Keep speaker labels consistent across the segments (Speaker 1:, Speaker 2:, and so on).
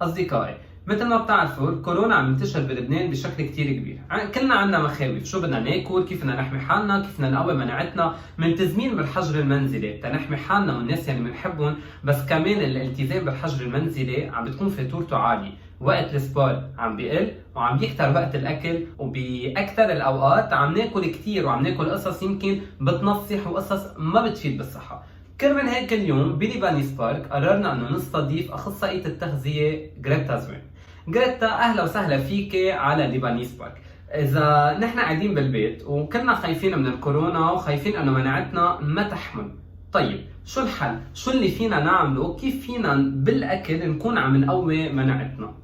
Speaker 1: أصدقائي، مثل ما بتعرفوا الكورونا عم ينتشر بلبنان بشكل كتير كبير، كلنا عنا مخاوف، شو بدنا ناكل، كيف بدنا نحمي حالنا، كيف بدنا نقوي مناعتنا، ملتزمين بالحجر المنزلي تنحمي حالنا والناس اللي بنحبهم، بس كمان الالتزام بالحجر المنزلي عم بتكون فاتورته عالية، وقت السبور عم بيقل وعم بيكتر وقت الاكل، وباكثر الاوقات عم ناكل كتير وعم ناكل قصص يمكن بتنصح وقصص ما بتفيد بالصحة. كرمال هيك اليوم بلبنان سبارك قررنا انه نستضيف اخصائية التغذية جريتا زوين. جريتا اهلا وسهلا فيك على لبنان سبارك. اذا نحن قاعدين بالبيت وكلنا خايفين من الكورونا وخايفين انه مناعتنا ما تحمل، طيب شو الحل؟ شو اللي فينا نعمله؟ كيف فينا بالاكل نكون عم نقوي مناعتنا؟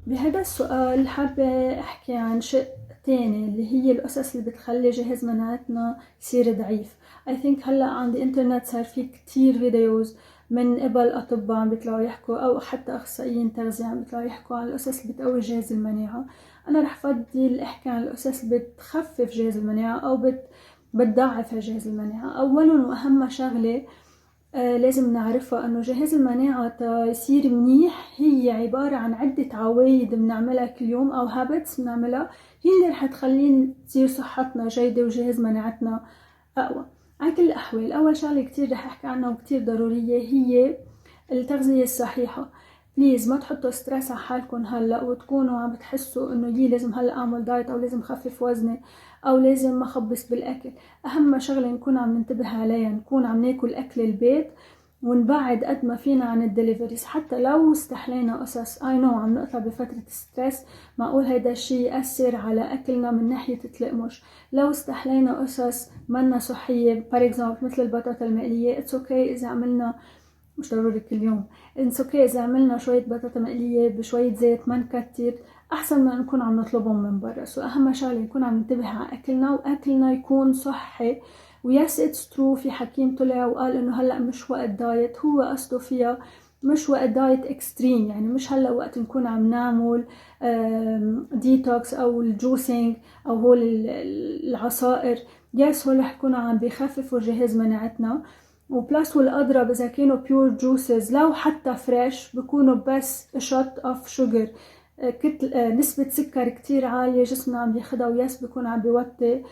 Speaker 2: بهذا السؤال حابة أحكي عن شق تاني اللي هي الأسس اللي بتخلي جهاز مناعتنا يصير ضعيف. I think هلأ عند الإنترنت صار في كتير فيديوز من قبل أطباء عم بيطلعوا يحكوا أو حتى أخصائيين تغذية عم بيطلعوا يحكوا عن الأسس اللي بتقوي جهاز المناعة. أنا رح فضل أحكي عن الأسس اللي بتخفف جهاز المناعة أو بتضعف جهاز المناعة. أولاً وأهم شغلة لازم نعرفها انه جهاز المناعة يصير منيح هي عبارة عن عدة عوايد بنعملها كل يوم او هابتس بنعملها، هي اللي رح تخلينا تصير صحتنا جيدة وجهاز مناعتنا اقوى. على كل الاحوال اول شغلة كتير رح احكي عنها وكتير ضرورية هي التغذية الصحيحة. بليز ما تحطوا ستريس على حالكم هلا وتكونوا عم بتحسوا انه يي لازم هلا اعمل دايت او لازم خفف وزني او لازم ما خبص بالاكل. اهم شغله نكون عم ننتبه عليها نكون عم ناكل اكل البيت ونبعد قد ما فينا عن الدليفريز. حتى لو استحلينا قصص اي نو عم نقطع بفتره ستريس، معقول هيدا الشيء ياثر على اكلنا من ناحيه التلقمش. لو استحلينا قصص منا صحيه بار اكزامبل مثل البطاطا المقليه، اتس اوكي اذا عملنا، مش ضروري كل يوم، اتس اوكي اذا عملنا شويه بطاطا مقليه بشويه زيت ما نكتر، احسن ما نكون عم نطلبهم من برا. سو اهم شغله نكون عم ننتبه على اكلنا واكلنا يكون صحي. ويس اتس ترو في حكيم طلع وقال انه هلا مش وقت دايت، هو قصده فيها مش وقت دايت اكستريم، يعني مش هلا وقت نكون عم نعمل ديتوكس او الجوسينج او هول العصائر. يس هول رح يكونوا عم بيخففوا جهاز مناعتنا وبلس، والأضرب إذا كانوا بيور جوسز لو حتى فريش بكونوا بس شوت اوف شوجر، نسبة سكر كتير عالية جسمنا عم بياخدها وياس بيكون عم بيوطي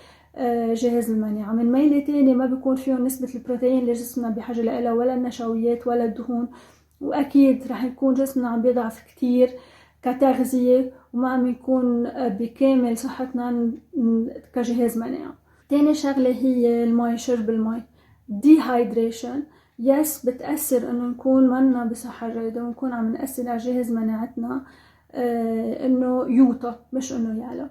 Speaker 2: جهاز المناعة. من ميلة تاني ما بيكون فيهم نسبة البروتين اللي جسمنا بحاجة لها ولا النشويات ولا الدهون، وأكيد رح يكون جسمنا عم بيضعف كتير كتغذية وما عم يكون بكامل صحتنا كجهاز مناعة. تاني شغلة هي المي، شرب المي. dehydration يس بتأثر انه نكون منا بصحة جيدة ونكون عم نأثر على جهاز مناعتنا انه يوطى مش انه يعلى.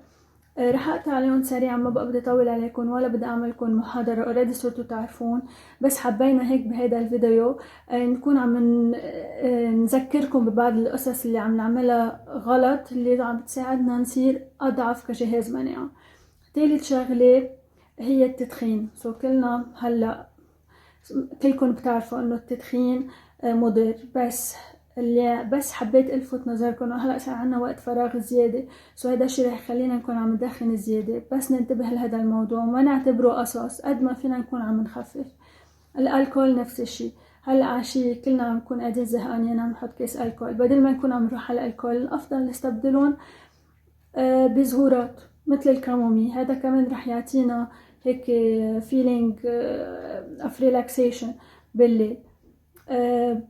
Speaker 2: رح اقطع عليهم سريعا، ما بقى بدي اطول عليكم ولا بدي اعملكم محاضرة اوريدي صرتوا تعرفون، بس حبينا هيك بهيدا الفيديو نكون عم نذكركم ببعض القصص اللي عم نعملها غلط اللي عم بتساعدنا نصير اضعف كجهاز مناعة. ثالث شغلة هي التدخين. كلنا هلا كلكم بتعرفوا انه التدخين مضر، بس حبيت الفت نظركم هلا صار عنا وقت فراغ زياده، هذا الشيء رح يخلينا نكون عم ندخن زياده، بس ننتبه لهذا الموضوع وما نعتبره قصص قد ما فينا نكون عم نخفف. الالكول نفس الشيء، هلا عشية كلنا عم نكون قاعدين زهقانين عم نحط كيس الكول، بدل ما نكون عم نروح على الالكول الافضل نستبدلهم بزهورات مثل الكامومي. هذا كمان رح يعطينا هيك feeling of relaxation بالليل.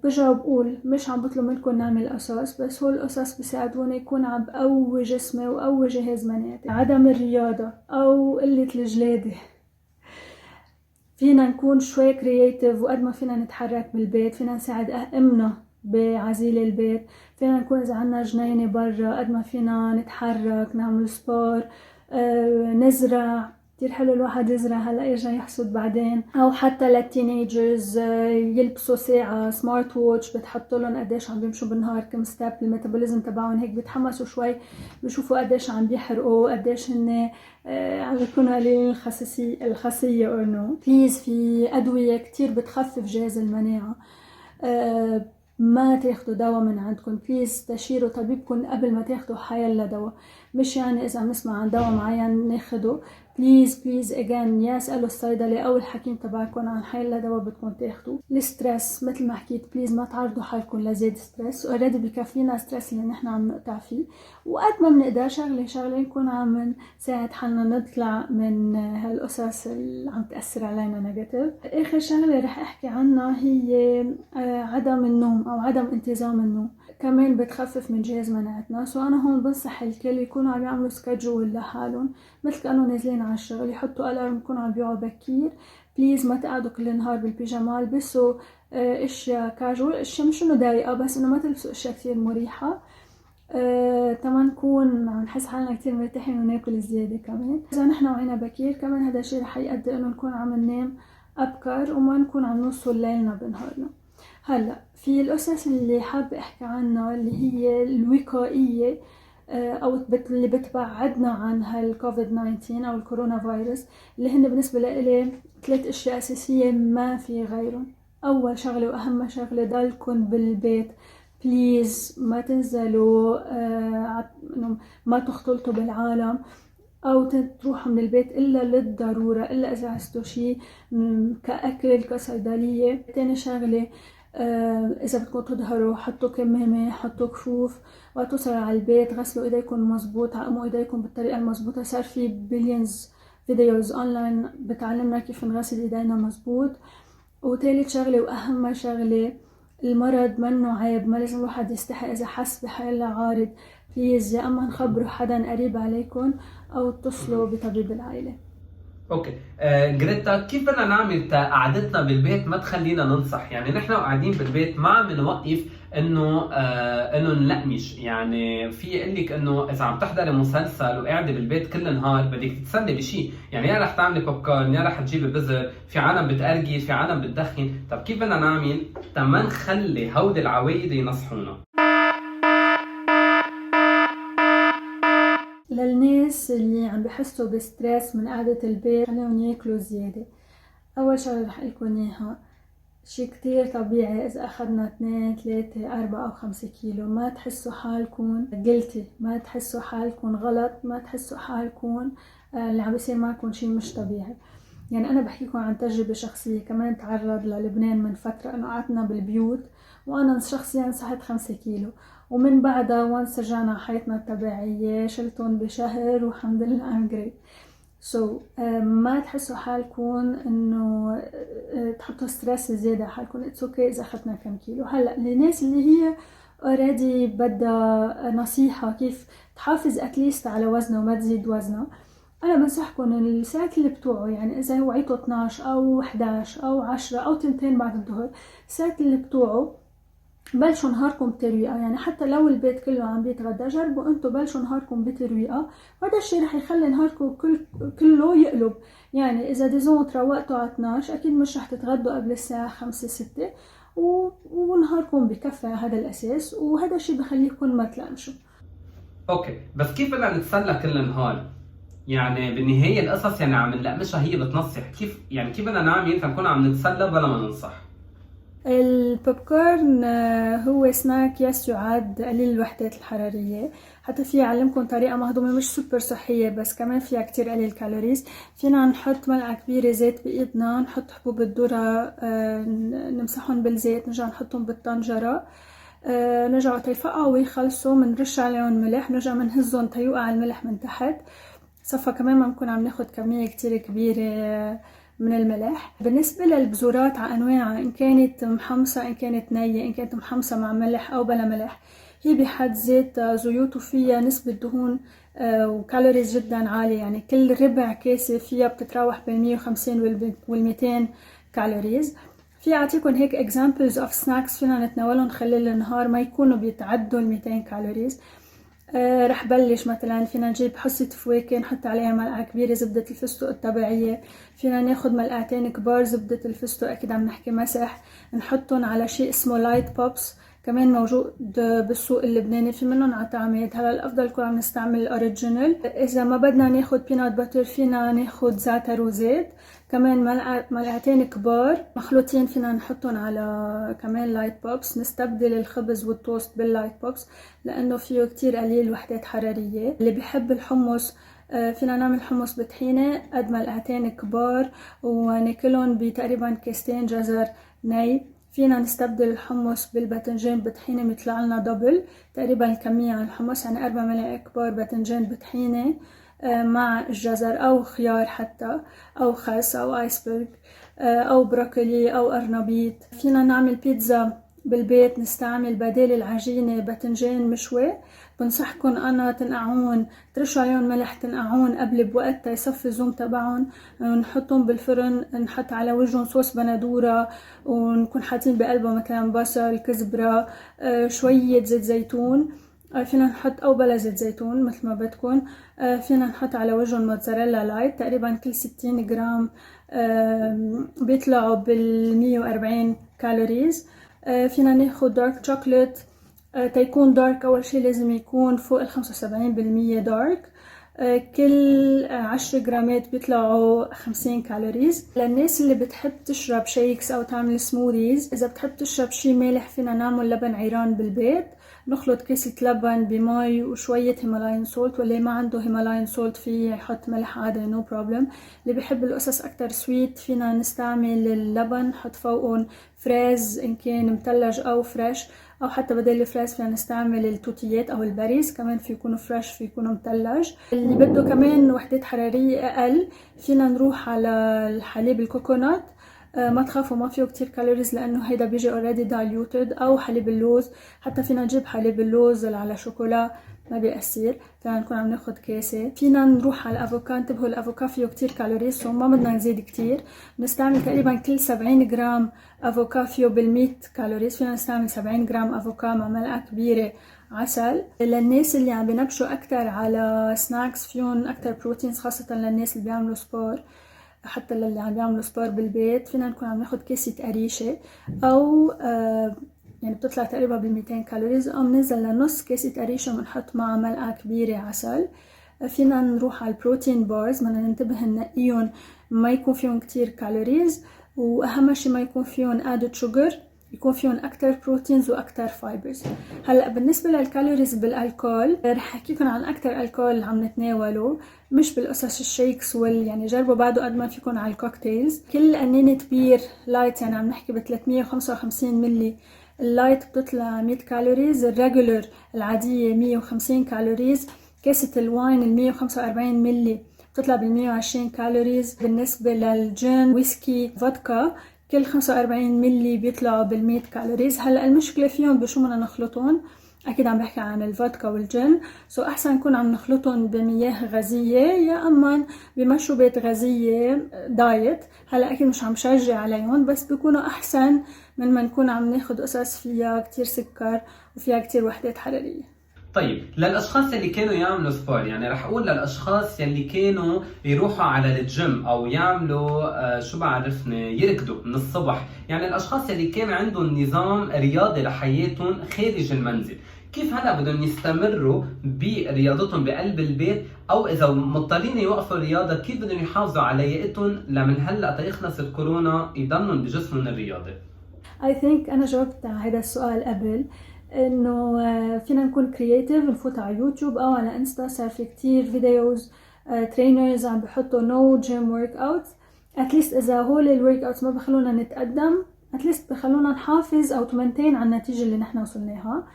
Speaker 2: برجع بقول مش عم بطلب منكم نعمل قصص، بس هول القصص بيساعدونا يكون عم بقوي جسمي وقوي جهاز مناعتي. عدم الرياضة او قلة الجلادة، فينا نكون شوي كرياتيف وقد ما فينا نتحرك بالبيت فينا نساعد أهمنا بعزيل البيت، فينا نكون إذا عنا جنينة برا قد ما فينا نتحرك نعمل سبور، نزرع. كتير حلو الواحد يزرع هلا يرجع يحصد بعدين، او حتى للتينيجرز يلبسوا ساعة سمارت ووتش بتحط لهم قديش عم بيمشوا بالنهار كم ستيب، الميتابوليزم تبعهم هيك بيتحمسوا شوي بيشوفوا قديش عم بيحرقوا قديش هن عم بيكونوا قليلين الخاصية or no. بليز في أدوية كتير بتخفف جهاز المناعة ما تاخدوا دواء من عندكم، بليز استشيروا طبيبكم قبل ما تاخدوا حيلا دواء. مش يعني إذا بنسمع عن دواء معين ناخده، بليز اجان يا اسألوا الصيدلي أو الحكيم تبعكم عن حيلا دواء بدكم تاخدوه. الستريس مثل ما حكيت، بليز ما تعرضوا حالكم لزيادة ستريس، اوريدي بكفينا ستريس اللي نحن عم نقطع فيه، وقت ما بنقدر شغلة نكون عم نساعد حالنا نطلع من هالقصص اللي عم تأثر علينا نيجاتيف. آخر شغلة رح أحكي عنها هي عدم النوم أو عدم انتظام النوم، كمان بتخفف من جهاز مناعتنا. سو أنا هون بنصح الكل يكونوا عم يعملوا سكادجول لحالهم، مثل كأنه نازلين على الشغل، يحطوا ألارم يكونوا عم بيوعوا بكير. بليز ما تقعدوا كل النهار بالبيجاما، البسوا اشياء كاجوال، اشياء مش انه ضايقة بس انه ما تلبسوا اشياء كثير مريحة. تما نكون عم نحس حالنا كتير مرتاحين وناكل زيادة. كمان إذا نحن وعينا بكير، كمان هذا الشيء رح يؤدي إنه نكون عم ننام أبكر وما نكون عم نوصل ليلنا بنهارنا. هلا في القصص اللي حابة أحكي عنها اللي هي الوقائية أو اللي بتبعدنا عن هالكوفيد 19 أو الكورونا فيروس، اللي هن بالنسبة لإلي 3 أشياء أساسية ما في غيرهم. أول شغلة وأهم شغلة، ضلكن بالبيت، بليز ما تنزلوا، ما تختلطوا بالعالم أو تروحوا من البيت إلا للضرورة، إلا إذا عزتوا شي كأكل كصيدلية. تاني شغلة، إذا بدكم تظهروا حطوا كمامة، حطوا كفوف، وقت توصلوا على البيت غسلوا إيديكم مزبوط، عقموا إيديكم بالطريقة المزبوطة. صار في بليونز فيديوز أونلاين بتعلمنا كيف نغسل إيدينا مزبوط. وثالث شغلة وأهم شغلة، المرض منه عيب، ما لازم الواحد يستحي إذا حس بحالة عارض. بليز يا أما نخبروا حدا قريب عليكم أو اتصلوا بطبيب العائلة.
Speaker 1: اوكي، جريتا، كيف بدنا نعمل قعدتنا بالبيت ما تخلينا ننصح؟ يعني نحن قاعدين بالبيت ما عم نوقف انه نلقمش. يعني في يقول لك انه اذا عم تحضري مسلسل وقاعده بالبيت كل النهار بدك تتسلي بشيء، يعني يا رح تعملي بوب كورن، يا رح تجيبي بزر، في عالم بتأرجل، في عالم بتدخن. طب كيف بدنا نعمل تما نخلي هودي العوايد ينصحونا؟
Speaker 2: للناس اللي عم بحسوا بستريس من قعدة البيت، خليهم ياكلوا زيادة. أول شغلة رح لكم إياها، شي كتير طبيعي إذا أخذنا 2 3 4 أو 5 كيلو. ما تحسوا حالكم قلتي، ما تحسوا حالكم غلط، ما تحسوا حالكم اللي عم بيصير معكم شي مش طبيعي. يعني أنا بحكيكم عن تجربة شخصية، كمان تعرض للبنان من فترة إنه قعدنا بالبيوت وأنا شخصيا صحت 5 كيلو، ومن بعدها وانس رجعنا على حياتنا الطبيعية شلتهم بشهر والحمد لله I'm great. ما تحسوا حالكم انه تحطوا ستريس زيادة على حالكم. it's okay اذا اخذنا كم كيلو. هلا للناس اللي هي already بدها نصيحة كيف تحافظ اتليست على وزنها وما تزيد وزنها، انا بنصحكم الساعات اللي بتوعوا، يعني اذا وعيتوا 12 او 11 او 10 او 2 بعد الظهر، الساعات اللي بتوعوا بلشوا نهاركم بترويقة. يعني حتى لو البيت كله عم بيتغدى، جربوا انتو بلشوا نهاركم بترويقة، وهذا الشيء رح يخلي نهاركم كله يقلب. يعني اذا ديزون تروقتوا على 12 اكيد مش رح تتغدوا قبل الساعة 5 6 ونهاركم بكفي على هذا الاساس، وهذا الشيء بخليكم ما تلانشوا.
Speaker 1: اوكي، بس كيف بدنا نتسلى كل النهار؟ يعني بالنهاية القصص يعني عم نلقمشها هي بتنصح. كيف يعني كيف بدنا نعمل فنكون عم نتسلى بلا ما ننصح؟
Speaker 2: البوب كورن هو سناك يعد قليل الوحدات الحرارية، حتى فيها علمكم طريقة مهضومة مش سوبر صحية بس كمان فيها كتير قليل كالوريز. فينا نحط ملعقة كبيرة زيت بإيدنا، نحط حبوب الذرة نمسحهم بالزيت، نرجع نحطهم بالطنجرة، نرجع يفقعوا ويخلصوا، منرش عليهم ملح، نرجع منهزهم تيوقع الملح من تحت. صفا كمان ما نكون عم ناخد كمية كتير كبيرة من الملح. بالنسبة للبذورات على أنواعها، إن كانت محمصة إن كانت نية، إن كانت محمصة مع ملح أو بلا ملح، هي بحد ذات زيوت وفيها نسبة دهون وكالوريز جدا عالية. يعني كل ربع كاسة فيها بتتراوح بين 150 وال200 كالوريز. في أعطيكم هيك examples of snacks فينا نتناولهم خلال النهار ما يكونوا بيتعدوا 200 كالوريز. رح بلش مثلا فينا نجيب حصة فواكه نحط عليها ملعقة كبيرة زبدة الفستق الطبيعية، فينا ناخد ملعقتين كبار زبدة الفستق، أكيد عم نحكي مسح، نحطهم على شيء اسمه لايت بوبس كمان موجود بالسوق اللبناني، في منهم على طعمات. هلا الأفضل يكون عم نستعمل الأوريجينال. إذا ما بدنا ناخد بينات باتر فينا ناخد زعتر وزيت، كمان ملعقتين كبار مخلوطين فينا نحطهم على كمان لايت بوبس. نستبدل الخبز والتوست باللايت بوبس لأنه فيه كتير قليل وحدات حرارية. اللي بيحب الحمص فينا نعمل حمص بطحينة قد ملعقتين كبار وناكلهم بتقريبا كيستين جزر ني. فينا نستبدل الحمص بالباذنجان بطحينة بيطلع لنا دبل تقريبا الكمية عن الحمص، يعني 4 ملعقة كبار باذنجان بطحينة مع الجزر أو خيار حتى أو خس أو آيسبرغ أو بروكولي أو أرنبيط. فينا نعمل بيتزا بالبيت، نستعمل بدال العجينة باذنجان مشوي. بنصحكن أنا تنقعون، ترشوا عليهم ملح، تنقعون قبل بوقت يصفي الزوم تبعهم، نحطهم بالفرن، نحط على وجههم صوص بندورة ونكون حاطين بقلبه مثلا بصل، كزبرة، شوية زيت زيتون. فينا نحط أو بلا زيت زيتون مثل ما بدكن. فينا نحط على وجههم موتزاريلا لايت، تقريبا كل 60 جرام بيطلعوا بال140 كالوريز. فينا ناخد دارك شوكولات، تيكون دارك أول شي لازم يكون فوق 75% دارك. كل 10 جرامات بيطلعوا 50 كالوريز. للناس اللي بتحب تشرب شيكس أو تعمل سموذيز، إذا بتحب تشرب شي مالح فينا نعمل لبن عيران بالبيت. نخلط كيسة لبن بمي وشوية هيمالاين سولت، واللي ما عنده هيمالاين سولت فيه يحط ملح عادي نو بروبلم. اللي بيحب القصص أكتر سويت فينا نستعمل اللبن نحط فوقهم فريز إن كان متلج أو فريش، أو حتى بدل الفريز فينا نستعمل التوتيات أو الباريز، كمان في يكونوا فريش في يكونوا متلج. اللي بده كمان وحدات حرارية أقل فينا نروح على الحليب الكوكونات. ما تخافوا ما فيه كتير كالوريز لأنه هيدا بيجي already diluted، أو حليب اللوز. حتى فينا نجيب حليب اللوز على شوكولا ما بيأثر. فينا نكون عم ناخد كاسة. فينا نروح على الأفوكا. انتبهوا الأفوكا فيه كتير كالوريز، سو ما بدنا نزيد كتير. نستعمل تقريبا كل 70 جرام أفوكا فيه بال100 كالوريز. فينا نستعمل 70 جرام أفوكا مع ملعقة كبيرة عسل. للناس اللي عم بنبشوا أكتر على سناكس فيهم أكتر بروتينز، خاصة للناس اللي بيعملوا سبور، حتى للي عم بيعملوا سبور بالبيت، فينا نكون عم ناخد كيسة قريشة أو يعني بتطلع تقريبا بال200 كالوريز، أو منزل لنص كيسة قريشة ونحط معها ملعقة كبيرة عسل. فينا نروح على البروتين بارز، بدنا ننتبه ننقيهم ما يكون فيهم كتير كالوريز، وأهم شي ما يكون فيهم added sugar، يكون فيهم أكتر بروتينز وأكتر فايبرز. هلأ بالنسبة للكالوريز بالألكول، رح أحكيكم عن أكتر ألكول عم نتناوله، مش بالقصص الشيكس يعني جربوا بعده قد ما فيكم على الكوكتيلز. كل قنينة بير لايت، يعني عم نحكي ب 355 ملي، اللايت بتطلع 100 كالوريز، الريجولر العادية 150 كالوريز، كاسة الواين 145 ملي بتطلع بال120 كالوريز. بالنسبة للجين، ويسكي، فودكا، كل 45 ملي بيطلعوا بال100 كالوريز. هلا المشكلة فيهم بشو بدنا نخلطهم، اكيد عم بحكي عن الفودكا والجين، احسن نكون عم نخلطهم بمياه غازية يا اما بمشروبات غازية دايت. هلا اكيد مش عم شجع عليهم، بس بيكونوا احسن من ما نكون عم ناخد قصص فيها كتير سكر وفيها كتير وحدات حرارية.
Speaker 1: طيب للاشخاص اللي كانوا يعملوا سبور، يعني رح اقول للاشخاص اللي كانوا يروحوا على الجيم او يعملوا شو بعرفني يركضوا من الصبح، يعني الاشخاص اللي كان عندهم نظام رياضي لحياتهم خارج المنزل، كيف هلا بدهم يستمروا برياضتهم بقلب البيت، او اذا مضطرين يوقفوا الرياضه كيف بدهم يحافظوا على لياقتهم لمن هلا تيخلص الكورونا يضلوا بجسمهم الرياضي؟
Speaker 2: I think أنا جاوبت على هذا السؤال قبل، إنه فينا نكون كرياتيف، نفوت على يوتيوب أو على إنستا، صار في كتير فيديوز ترينرز عم بحطوا نو جيم ورك أوت. أتليست إذا هول الورك أوتس ما بخلونا نتقدم، أتليست بخلونا نحافظ أو تمنتين على النتيجة اللي نحن وصلناها،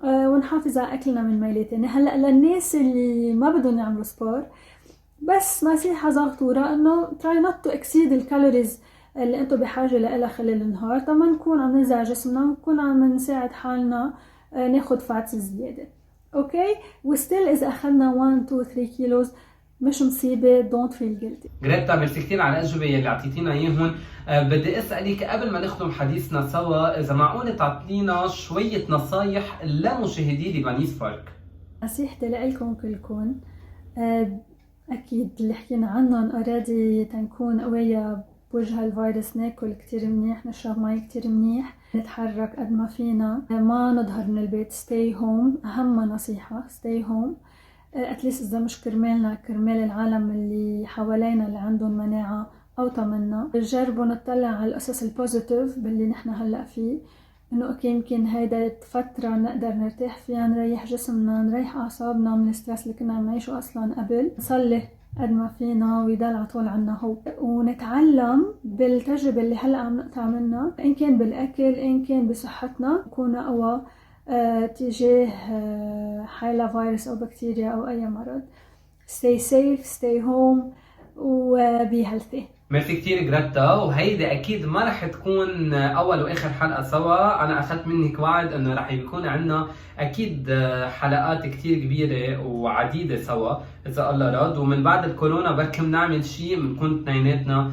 Speaker 2: ونحافظ على أكلنا من ميلات. يعني هلأ للناس اللي ما بدهم يعملوا سبور، بس نصيحة صغيرة إنه try not to exceed الكالوريز اللي انتو بحاجة لها خلال النهار، طبعا نكون عم ننزع جسمنا ونكون عم نساعد حالنا ناخد فاتس زيادة. اوكي، وستيل اذا اخذنا 1 2 3 كيلوز مش مصيبة، don't feel guilty.
Speaker 1: جريتا ميرسي كثير على الأجوبة اللي أعطيتينا إياهم. بدي أسألك قبل ما نختم حديثنا سوا، إذا معقول تعطينا شوية نصايح لمشاهدي ليبانيز بارك؟
Speaker 2: نصيحتي لكم كلكم، أكيد اللي حكينا عنهم أوريدي، تنكون قوية بوجه الفيروس، ناكل كتير منيح، نشرب مي كتير منيح، نتحرك قد ما فينا، ما نظهر من البيت، stay home. أهم نصيحة stay home، أتليست إذا مش كرمالنا كرمال العالم اللي حوالينا اللي عندهم مناعة أوطى منا. جربوا نطلع على القصص البوزيتيف باللي نحن هلأ فيه، إنه أوكي يمكن هيدا فترة نقدر نرتاح فيها، نريح جسمنا، نريح أعصابنا من الستريس اللي كنا عم نعيشه أصلا قبل، نصلي قد ما فينا ويضل على طول عنا هو، ونتعلم بالتجربة اللي هلأ عم نقطع منها، إن كان بالأكل إن كان بصحتنا، نكون أقوى تجاه حالة فيروس أو بكتيريا أو أي مرض. stay safe, stay home و be healthy.
Speaker 1: ميرسي كتير جراتا، وهيدي اكيد ما رح تكون اول واخر حلقه سوا. انا اخذت منك وعد انه رح يكون عندنا اكيد حلقات كتير كبيره وعديده سوا اذا الله راد، ومن بعد الكورونا بركي بنعمل شيء بنكون اثنيناتنا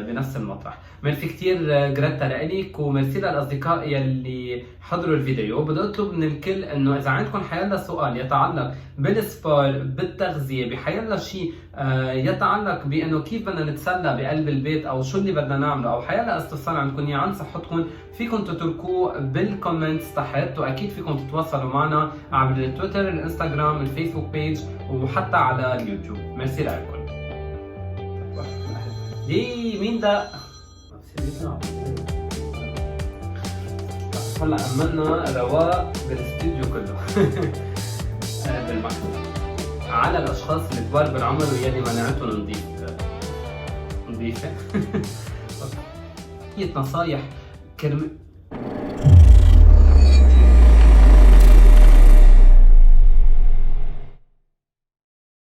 Speaker 1: بنفس المطرح. ميرسي كتير جراتا لإلك، وميرسي للاصدقاء يلي حضروا الفيديو. بدي اطلب من الكل انه اذا عندكم حيلا سؤال يتعلق بالسبار، بالتغذيه، بحيلا شيء يتعلق بانه كيف بدنا نتسلى بقلب البيت او شو اللي بدنا نعمله، او حيلا استفسار عندكم اياه عن صحتكم، فيكم تتركوه بالكومنتس تحت، واكيد فيكم تتواصلوا معنا عبر التويتر، الانستغرام، الفيسبوك بيج، وحتى على اليوتيوب. ميرسي لكم. دي مين ده؟ هلا عملنا رواق بالاستديو كله بالمكتب على الاشخاص الكبار بالعمر واللي مناعتهم نظيفه. هي نصايح